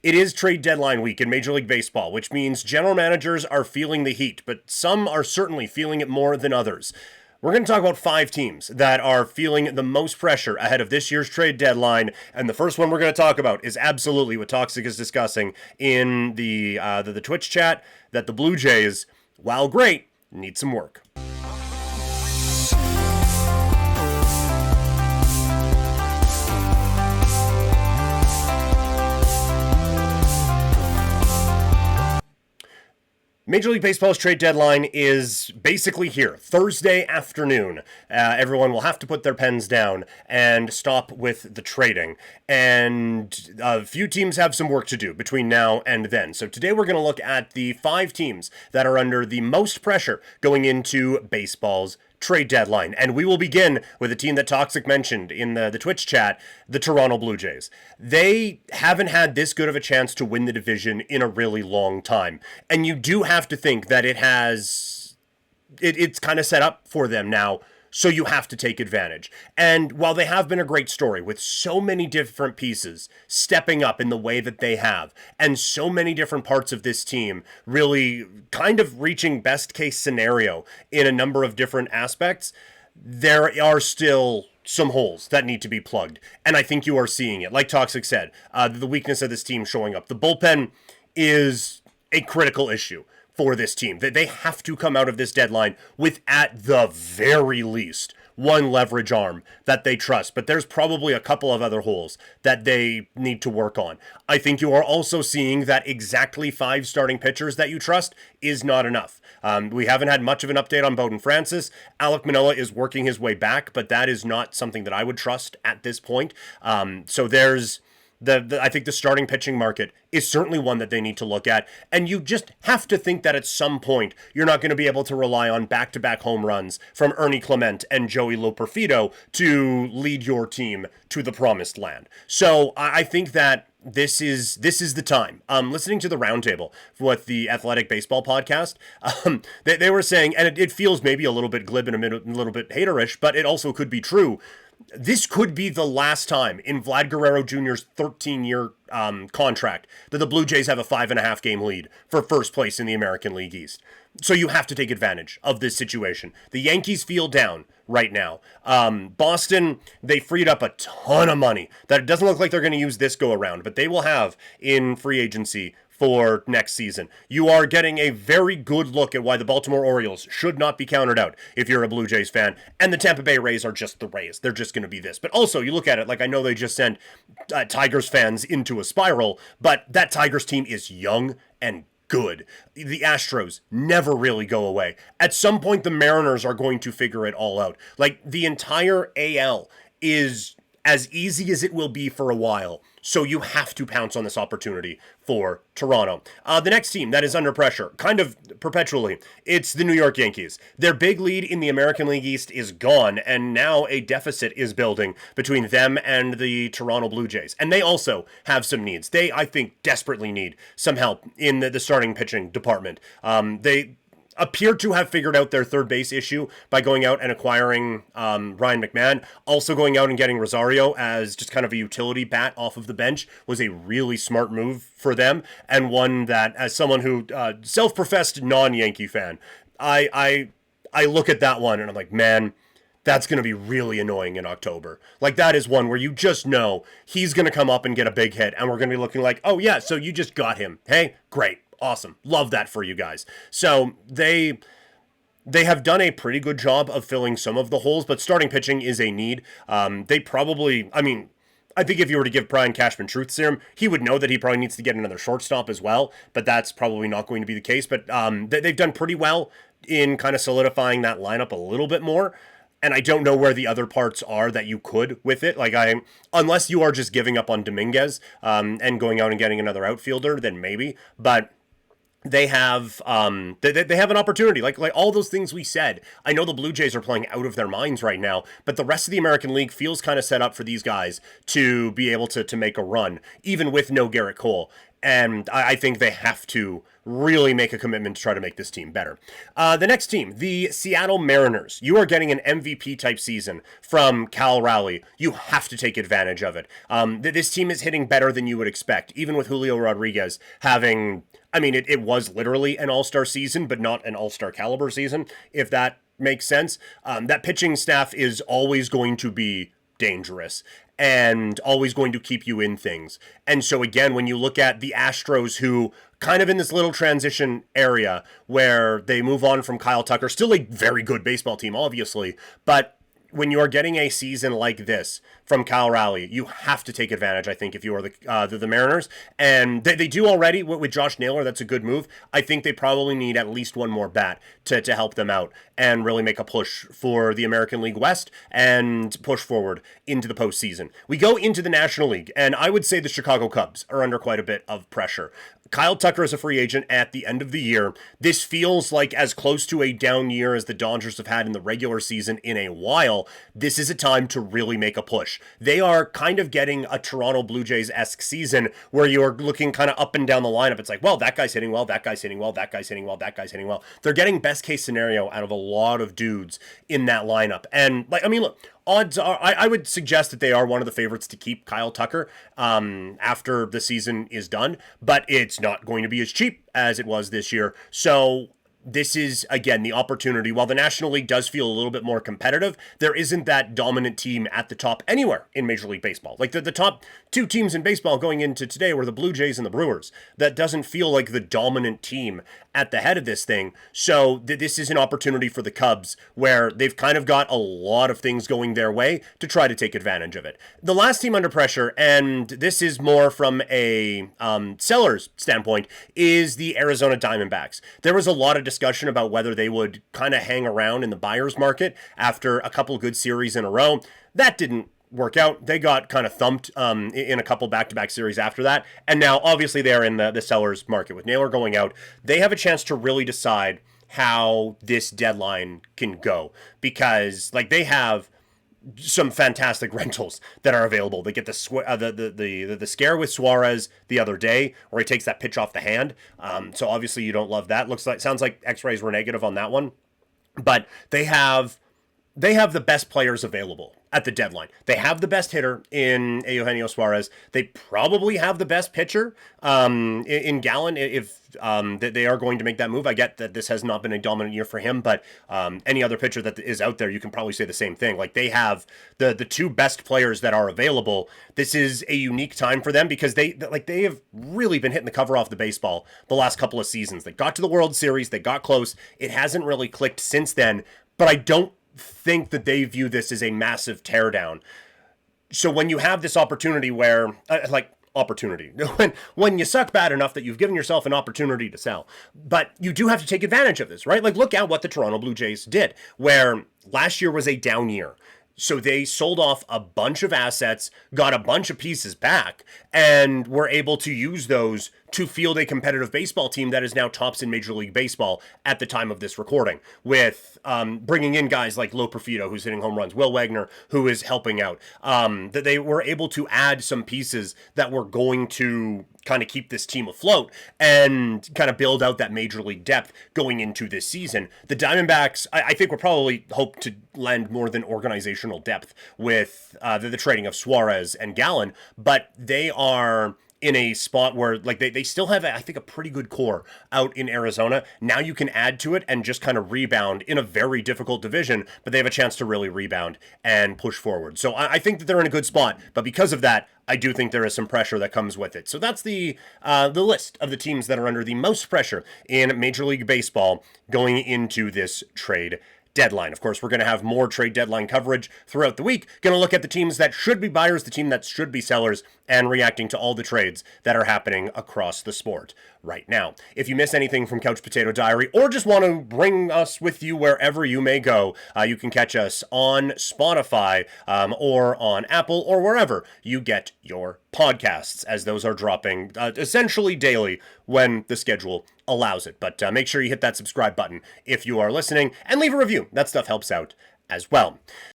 It is trade deadline week in Major League Baseball, which means general managers are feeling the heat, but some are certainly feeling it more than others. We're going to talk about 5 teams that are feeling the most pressure ahead of this year's trade deadline, and the first one we're going to talk about is absolutely what Toxic is discussing in the Twitch chat, that the Blue Jays, while great, need some work. Major League Baseball's trade deadline is basically here, Thursday afternoon. Everyone will have to put their pens down and stop with the trading. And a few teams have some work to do between now and then. So today we're going to look at the 5 teams that are under the most pressure going into baseball's trade deadline. And we will begin with a team that Toxic mentioned in the Twitch chat, the Toronto Blue Jays. They haven't had this good of a chance to win the division in a really long time. And you do have to think that it's kind of set up for them now, so you have to take advantage. And while they have been a great story with so many different pieces stepping up in the way that they have, and so many different parts of this team really kind of reaching best case scenario in a number of different aspects, there are still some holes that need to be plugged. And I think you are seeing it. Like Toxic said, the weakness of this team showing up. The bullpen is a critical issue for this team. They have to come out of this deadline with, at the very least, one leverage arm that they trust. But there's probably a couple of other holes that they need to work on. I think you are also seeing that exactly 5 starting pitchers that you trust is not enough. We haven't had much of an update on Bowden Francis. Alek Manoah is working his way back, but that is not something that I would trust at this point. So there's I think the starting pitching market is certainly one that they need to look at. And you just have to think that at some point, you're not going to be able to rely on back-to-back home runs from Ernie Clement and Joey Loperfido to lead your team to the promised land. So I think that this is the time. Listening to the roundtable with the Athletic Baseball podcast, they were saying, and it feels maybe a little bit glib and a little bit haterish, but it also could be true. This could be the last time in Vlad Guerrero Jr.'s 13-year contract that the Blue Jays have a 5.5 game lead for first place in the American League East. So you have to take advantage of this situation. The Yankees feel down right now. Boston, they freed up a ton of money that it doesn't look like they're going to use this go around, but they will have in free agency for next season. You are getting a very good look at why the Baltimore Orioles should not be counted out if you're a Blue Jays fan, and the Tampa Bay Rays are just the Rays. They're just going to be this. But also, you look at it, like I know they just sent Tigers fans into a spiral, but that Tigers team is young and good. The Astros never really go away. At some point, the Mariners are going to figure it all out. Like, the entire AL is as easy as it will be for a while. So you have to pounce on this opportunity for Toronto. The next team that is under pressure, kind of perpetually, it's the New York Yankees. Their big lead in the American League East is gone, and now a deficit is building between them and the Toronto Blue Jays. And they also have some needs. They, I think, desperately need some help in the starting pitching department. They appear to have figured out their third base issue by going out and acquiring Ryan McMahon. Also going out and getting Rosario as just kind of a utility bat off of the bench was a really smart move for them, and one that, as someone who self-professed non-Yankee fan, I look at that one and I'm like, man, that's going to be really annoying in October. Like, that is one where you just know he's going to come up and get a big hit, and we're going to be looking like, oh yeah, so you just got him. Hey, great. Awesome. Love that for you guys. So they have done a pretty good job of filling some of the holes, but starting pitching is a need. They probably, I mean, I think if you were to give Brian Cashman truth serum, he would know that he probably needs to get another shortstop as well, but that's probably not going to be the case. But they've done pretty well in kind of solidifying that lineup a little bit more. And I don't know where the other parts are that you could with it. Like, unless you are just giving up on Dominguez and going out and getting another outfielder, then maybe. But they have they have an opportunity, like all those things we said. I know the Blue Jays are playing out of their minds right now, but the rest of the American League feels kind of set up for these guys to be able to make a run, even with no Garrett Cole. And I think they have to really make a commitment to try to make this team better. The next team, the Seattle Mariners. You are getting an MVP type season from Cal Raleigh. You have to take advantage of it. This team is hitting better than you would expect, even with Julio Rodriguez having, I mean, it was literally an all-star season, but not an all-star caliber season, if that makes sense. That pitching staff is always going to be dangerous and always going to keep you in things. And so again, when you look at the Astros, who kind of in this little transition area where they move on from Kyle Tucker, still a very good baseball team, obviously, but when you are getting a season like this from Cal Raleigh, you have to take advantage, I think, if you are the Mariners. And they do already with Josh Naylor. That's a good move. I think they probably need at least one more bat to help them out and really make a push for the American League West and push forward into the postseason. We go into the National League, and I would say the Chicago Cubs are under quite a bit of pressure. Kyle Tucker is a free agent at the end of the year. This feels like as close to a down year as the Dodgers have had in the regular season in a while. This is a time to really make a push. They are kind of getting a Toronto Blue Jays-esque season where you are looking kind of up and down the lineup. It's like, well, that guy's hitting well, that guy's hitting well, that guy's hitting well, that guy's hitting well. They're getting best case scenario out of a lot of dudes in that lineup. And like, I mean, look, odds are, I would suggest that they are one of the favorites to keep Kyle Tucker after the season is done, but it's not going to be as cheap as it was this year. So this is, again, the opportunity. While the National League does feel a little bit more competitive, there isn't that dominant team at the top anywhere in Major League Baseball. Like the top two teams in baseball going into today were the Blue Jays and the Brewers. That doesn't feel like the dominant team at the head of this thing. So this is an opportunity for the Cubs where they've kind of got a lot of things going their way to try to take advantage of it. The last team under pressure, and this is more from a seller's standpoint, is the Arizona Diamondbacks. There was a lot of discussion about whether they would kind of hang around in the buyer's market after a couple good series in a row. That didn't work out. They got kind of thumped in a couple back-to-back series after that. And now, obviously, they're in the seller's market. With Naylor going out, they have a chance to really decide how this deadline can go. Because, like, they have some fantastic rentals that are available. They get the scare with Suarez the other day, where he takes that pitch off the hand. So obviously you don't love that. Sounds like X-rays were negative on that one, but they have the best players available at the deadline. They have the best hitter in Eugenio Suarez. They probably have the best pitcher in Gallen if they are going to make that move. I get that this has not been a dominant year for him, but any other pitcher that is out there, you can probably say the same thing. Like, they have the two best players that are available. This is a unique time for them because they have really been hitting the cover off the baseball the last couple of seasons. They got to the World Series, they got close. It hasn't really clicked since then, but I don't think that they view this as a massive teardown. So when you have this opportunity where, opportunity, when you suck bad enough that you've given yourself an opportunity to sell, but you do have to take advantage of this, right? Like, look at what the Toronto Blue Jays did, where last year was a down year. So they sold off a bunch of assets, got a bunch of pieces back, and were able to use those to field a competitive baseball team that is now tops in Major League Baseball at the time of this recording, with bringing in guys like Lo Profito, who's hitting home runs, Will Wagner, who is helping out. That they were able to add some pieces that were going to kind of keep this team afloat and kind of build out that Major League depth going into this season. The Diamondbacks, I think, will probably hope to lend more than organizational depth with the trading of Suarez and Gallen, but they are in a spot where, like, they still have, I think, a pretty good core out in Arizona. Now you can add to it and just kind of rebound in a very difficult division, but they have a chance to really rebound and push forward. So I think that they're in a good spot, but because of that, I do think there is some pressure that comes with it. So that's the list of the teams that are under the most pressure in Major League Baseball going into this trade deadline. Of course, we're going to have more trade deadline coverage throughout the week. Going to look at the teams that should be buyers, the team that should be sellers, and reacting to all the trades that are happening across the sport right now. If you miss anything from Couch Potato Diary, or just want to bring us with you wherever you may go, you can catch us on Spotify or on Apple or wherever you get your podcasts, as those are dropping essentially daily when the schedule allows it. But make sure you hit that subscribe button if you are listening, and leave a review. That stuff helps out as well.